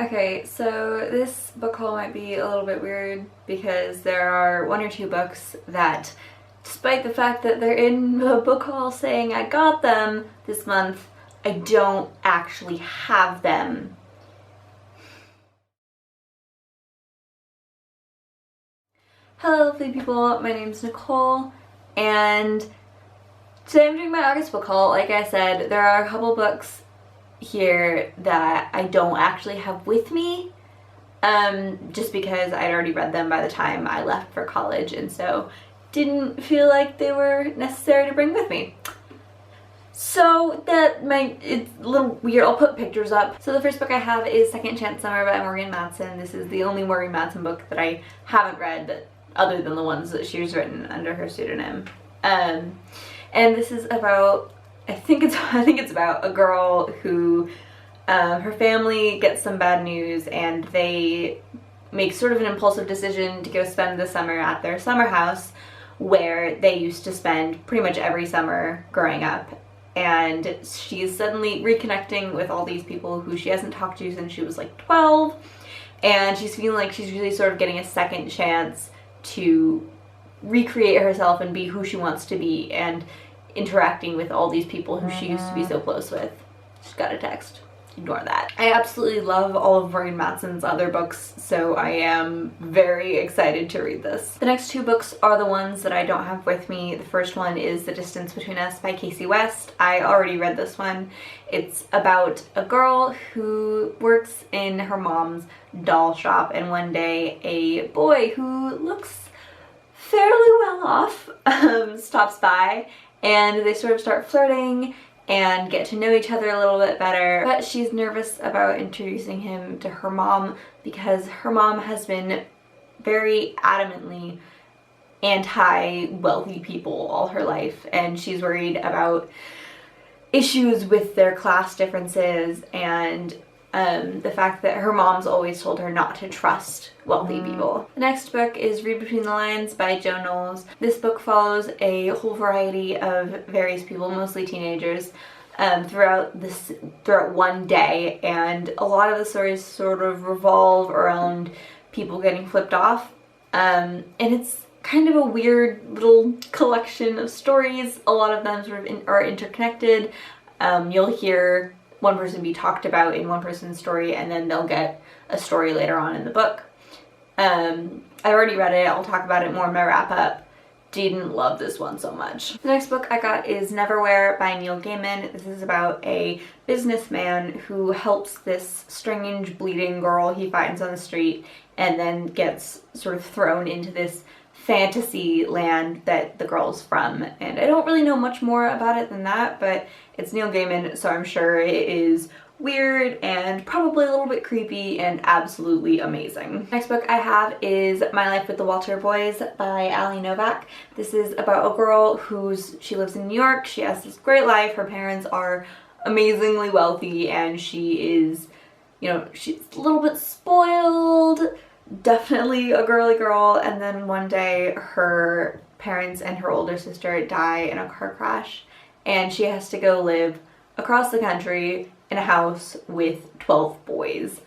Okay, so this book haul might be a little bit weird because there are one or two books that, despite the fact that they're in the book haul saying I got them this month, I don't actually have them. Hello lovely people, my name's Nicole, and today I'm doing my August book haul. Like I said, there are a couple books here that I don't actually have with me, just because I'd already read them by the time I left for college, and so didn't feel like they were necessary to bring with me. So it's a little weird. I'll put pictures up. So the first book I have is Second Chance Summer by Morgan Matson. This is the only Morgan Matson book that I haven't read other than the ones that she's written under her pseudonym. And this is about, I think it's about a girl who her family gets some bad news and they make sort of an impulsive decision to go spend the summer at their summer house where they used to spend pretty much every summer growing up. And she's suddenly reconnecting with all these people who she hasn't talked to since she was like 12, and she's feeling like she's really sort of getting a second chance to recreate herself and be who she wants to be, and interacting with all these people who she used to be so close with. She's got a text. Ignore that. I absolutely love all of Morgan Matson's other books, so I am very excited to read this. The next two books are the ones that I don't have with me. The first one is The Distance Between Us by Casey West. I already read this one. It's about a girl who works in her mom's doll shop, and one day a boy who looks fairly well off stops by, and they sort of start flirting and get to know each other a little bit better, but she's nervous about introducing him to her mom because her mom has been very adamantly anti-wealthy people all her life, and she's worried about issues with their class differences and the fact that her mom's always told her not to trust wealthy people. The next book is Read Between the Lines by Joe Knowles. This book follows a whole variety of various people, mostly teenagers, throughout one day, and a lot of the stories sort of revolve around people getting flipped off, and it's kind of a weird little collection of stories. A lot of them sort of are interconnected. You'll hear one person be talked about in one person's story, and then they'll get a story later on in the book. I already read it. I'll talk about it more in my wrap-up. Didn't love this one so much. The next book I got is Neverwhere by Neil Gaiman. This is about a businessman who helps this strange bleeding girl he finds on the street and then gets sort of thrown into this fantasy land that the girl's from. And I don't really know much more about it than that, but it's Neil Gaiman, so I'm sure it is weird and probably a little bit creepy and absolutely amazing. Next book I have is My Life with the Walter Boys by Ali Novak. This is about a girl she lives in New York. She has this great life. Her parents are amazingly wealthy, and she is, she's a little bit spoiled, definitely a girly girl, and then one day her parents and her older sister die in a car crash, and she has to go live across the country in a house with 12 boys.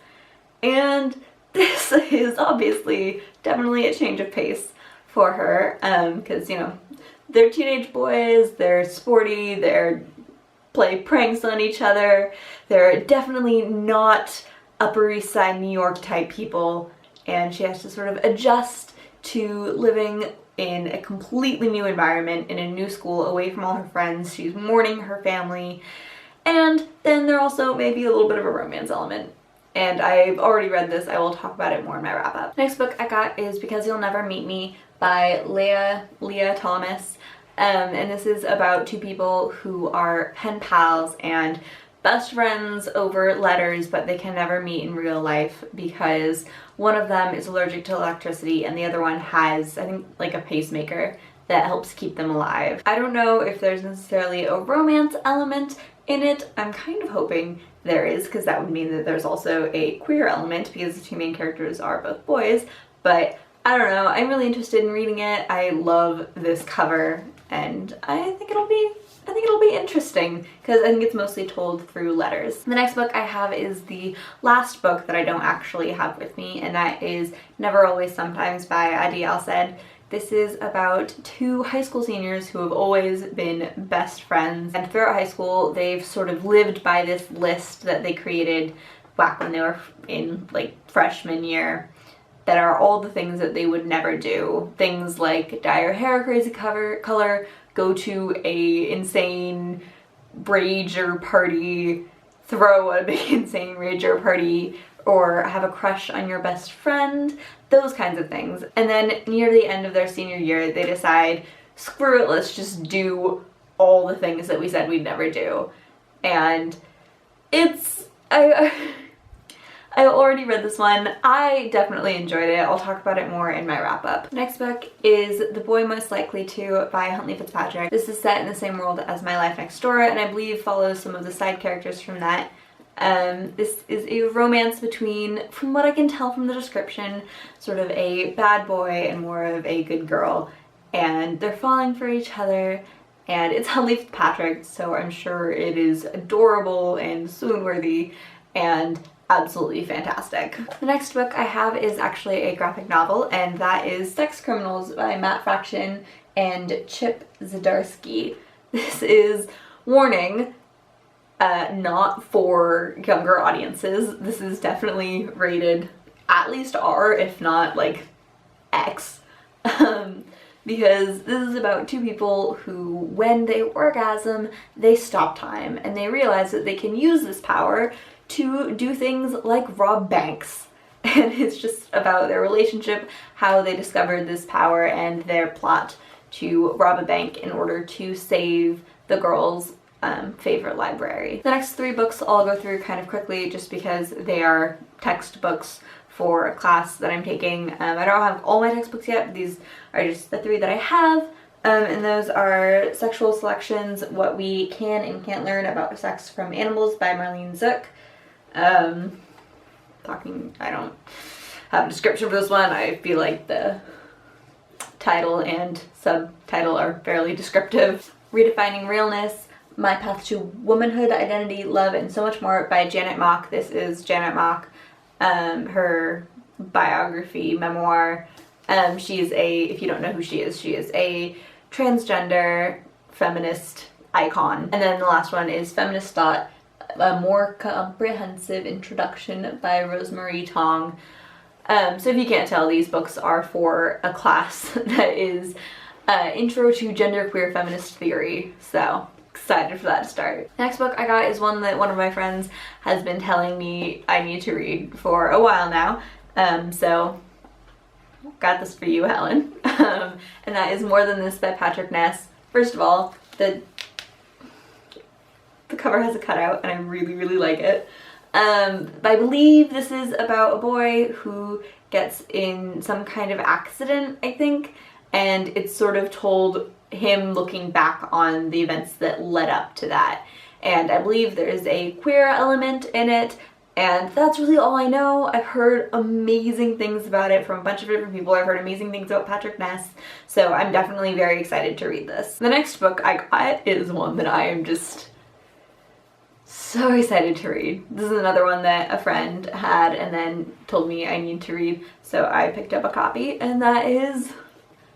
And this is obviously definitely a change of pace for her, because, they're teenage boys, they're sporty, they're play pranks on each other, they're definitely not Upper East Side New York type people, and she has to sort of adjust to living in a completely new environment, in a new school, away from all her friends. She's mourning her family, and then there also may be a little bit of a romance element. And I've already read this. I will talk about it more in my wrap-up. Next book I got is Because You'll Never Meet Me by Leah Thomas. And this is about two people who are pen pals and best friends over letters, but they can never meet in real life because one of them is allergic to electricity and the other one has, I think, like a pacemaker that helps keep them alive. I don't know if there's necessarily a romance element in it. I'm kind of hoping there is, because that would mean that there's also a queer element because the two main characters are both boys, but I don't know. I'm really interested in reading it. I love this cover and I think it'll be I think it'll be interesting because I think it's mostly told through letters. The next book I have is the last book that I don't actually have with me, and that is Never Always Sometimes by Adi Al-Said. This is about two high school seniors who have always been best friends, and throughout high school they've sort of lived by this list that they created back when they were in like freshman year, that are all the things that they would never do. Things like dye your hair a crazy color, go to a insane rager party, throw a big insane rager party, or have a crush on your best friend, those kinds of things. And then near the end of their senior year, they decide, screw it, let's just do all the things that we said we'd never do. And I already read this one. I definitely enjoyed it. I'll talk about it more in my wrap up. Next book is The Boy Most Likely To by Huntley Fitzpatrick. This is set in the same world as My Life Next Door, and I believe follows some of the side characters from that. This is a romance between, from what I can tell from the description, sort of a bad boy and more of a good girl. And they're falling for each other, and it's Huntley Fitzpatrick, so I'm sure it is adorable and swoon-worthy and absolutely fantastic. The next book I have is actually a graphic novel, and that is Sex Criminals by Matt Fraction and Chip Zdarsky. This is, warning, not for younger audiences. This is definitely rated at least R, if not like X. Because this is about two people who, when they orgasm, they stop time, and they realize that they can use this power to do things like rob banks. And it's just about their relationship, how they discovered this power, and their plot to rob a bank in order to save the girl's favorite library. The next three books I'll go through kind of quickly just because they are textbooks for a class that I'm taking. I don't have all my textbooks yet, but these are just the three that I have. And those are Sexual Selections, What We Can and Can't Learn About Sex from Animals by Marlene Zook. I don't have a description for this one. I feel like the title and subtitle are fairly descriptive. Redefining Realness, My Path to Womanhood, Identity, Love, and So Much More by Janet Mock. This is Janet Mock, her biography, memoir. She's if you don't know who she is a transgender feminist icon. And then the last one is Feminist Thought, A More Comprehensive Introduction by Rosemary Tong. So if you can't tell, these books are for a class that is Intro to Genderqueer Feminist Theory, so excited for that to start. Next book I got is one that one of my friends has been telling me I need to read for a while now, so got this for you, Helen. And that is More Than This by Patrick Ness. First of all, the cover has a cutout and I really, really like it. I believe this is about a boy who gets in some kind of accident, I think, and it's sort of told him looking back on the events that led up to that. And I believe there's a queer element in it, and that's really all I know. I've heard amazing things about it from a bunch of different people. I've heard amazing things about Patrick Ness, so I'm definitely very excited to read this. The next book I got is one that I am just so excited to read. This is another one that a friend had and then told me I need to read, so I picked up a copy, and that is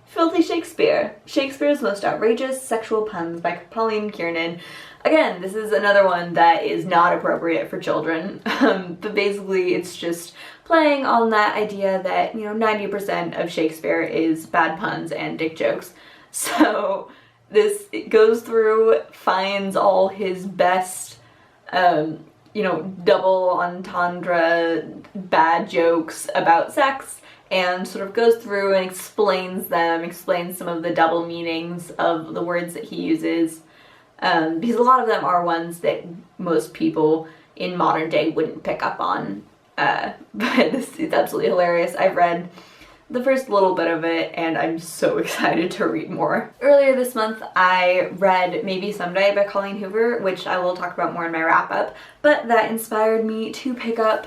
Filthy Shakespeare, Shakespeare's Most Outrageous Sexual Puns by Pauline Kiernan. Again, this is another one that is not appropriate for children, but basically it's just playing on that idea that, 90% of Shakespeare is bad puns and dick jokes. So this goes through, finds all his best, double entendre bad jokes about sex, and sort of goes through and explains some of the double meanings of the words that he uses, because a lot of them are ones that most people in modern day wouldn't pick up on, but it's absolutely hilarious. I've read the first little bit of it and I'm so excited to read more. Earlier this month I read Maybe Someday by Colleen Hoover, which I will talk about more in my wrap up, but that inspired me to pick up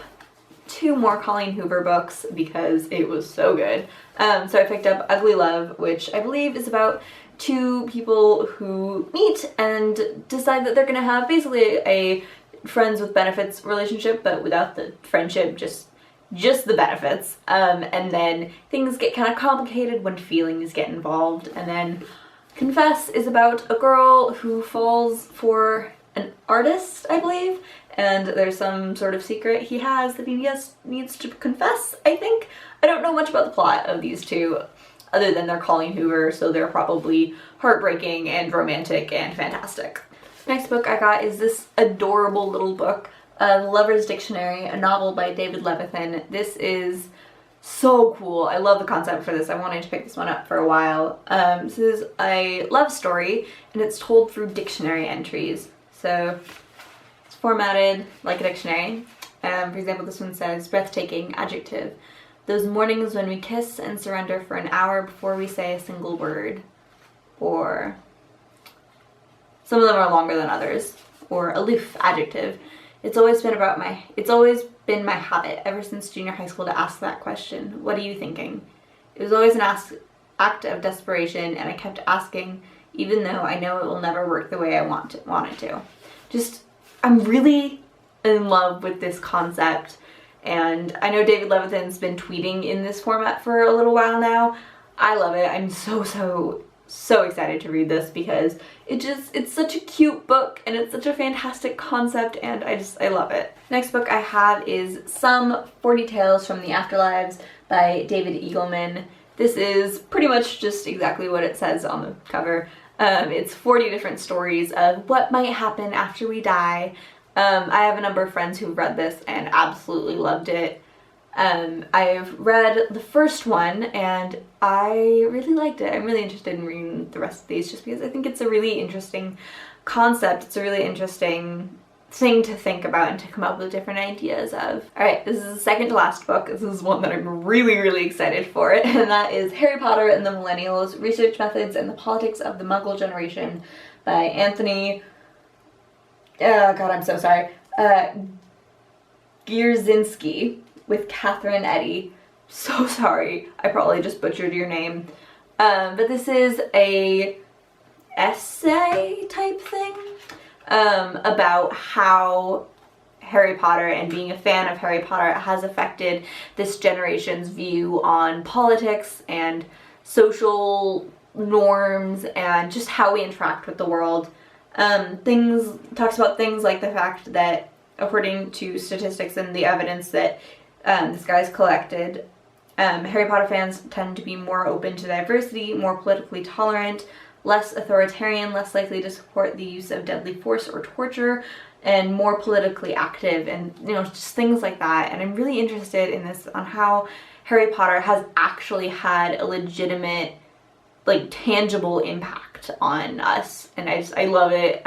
2 more Colleen Hoover books because it was so good. So I picked up Ugly Love, which I believe is about 2 people who meet and decide that they're gonna have basically a friends with benefits relationship, but without the friendship, just the benefits. And then things get kind of complicated when feelings get involved. And then Confess is about a girl who falls for an artist, I believe, and there's some sort of secret he has that he needs to confess, I think. I don't know much about the plot of these 2 other than they're Colleen Hoover, so they're probably heartbreaking and romantic and fantastic. Next book I got is this adorable little book, Lover's Dictionary, a novel by David Levithan. This is so cool. I love the concept for this. I wanted to pick this one up for a while. This is a love story, and it's told through dictionary entries. So it's formatted like a dictionary. For example, this one says, breathtaking, adjective. Those mornings when we kiss and surrender for an hour before we say a single word. Or some of them are longer than others. Or aloof, adjective. It's always been my habit ever since junior high school to ask that question. What are you thinking? It was always an act of desperation, and I kept asking, even though I know it will never work the way I want it to. I'm really in love with this concept, and I know David Levithan's been tweeting in this format for a little while now. I love it. I'm so excited to read this because it's such a cute book and it's such a fantastic concept, and I love it. Next book I have is Some 40 Tales from the Afterlives by David Eagleman. This is pretty much just exactly what it says on the cover. It's 40 different stories of what might happen after we die. I have a number of friends who've read this and absolutely loved it. I've read the first one and I really liked it. I'm really interested in reading the rest of these just because I think it's a really interesting concept. It's a really interesting thing to think about and to come up with different ideas of. Alright, this is the second to last book. This is one that I'm really excited for, and that is Harry Potter and the Millennials, Research Methods and the Politics of the Muggle Generation by Anthony... God, I'm so sorry. Gierzinski, with Catherine Eddy. So sorry, I probably just butchered your name. But this is a essay type thing about how Harry Potter and being a fan of Harry Potter has affected this generation's view on politics and social norms and just how we interact with the world. Talks about things like the fact that, according to statistics and the evidence that this guy's collected, Harry Potter fans tend to be more open to diversity, more politically tolerant, less authoritarian, less likely to support the use of deadly force or torture, and more politically active, and just things like that. And I'm really interested in this, on how Harry Potter has actually had a legitimate, tangible impact on us, and I love it.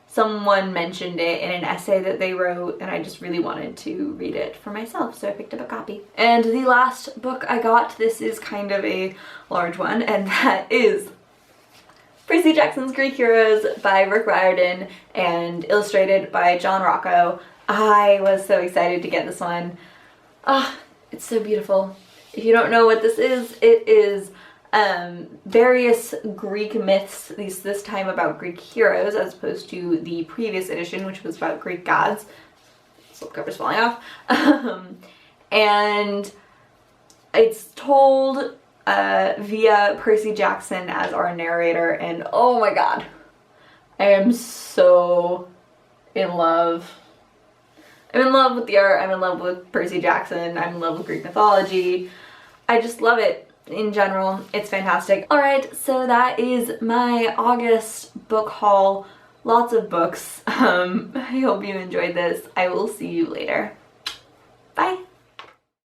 Someone mentioned it in an essay that they wrote, and I just really wanted to read it for myself, so I picked up a copy. And the last book I got, this is kind of a large one, and that is Percy Jackson's Greek Heroes by Rick Riordan and illustrated by John Rocco. I was so excited to get this one. It's so beautiful. If you don't know what this is, it is various Greek myths, this time about Greek heroes, as opposed to the previous edition, which was about Greek gods. Slipcover's falling off. And it's told via Percy Jackson as our narrator, and oh my god, I am so in love. I'm in love with the art, I'm in love with Percy Jackson, I'm in love with Greek mythology. I just love it. In general, it's fantastic. Alright, so that is my August book haul. Lots of books. I hope you enjoyed this. I will see you later. Bye!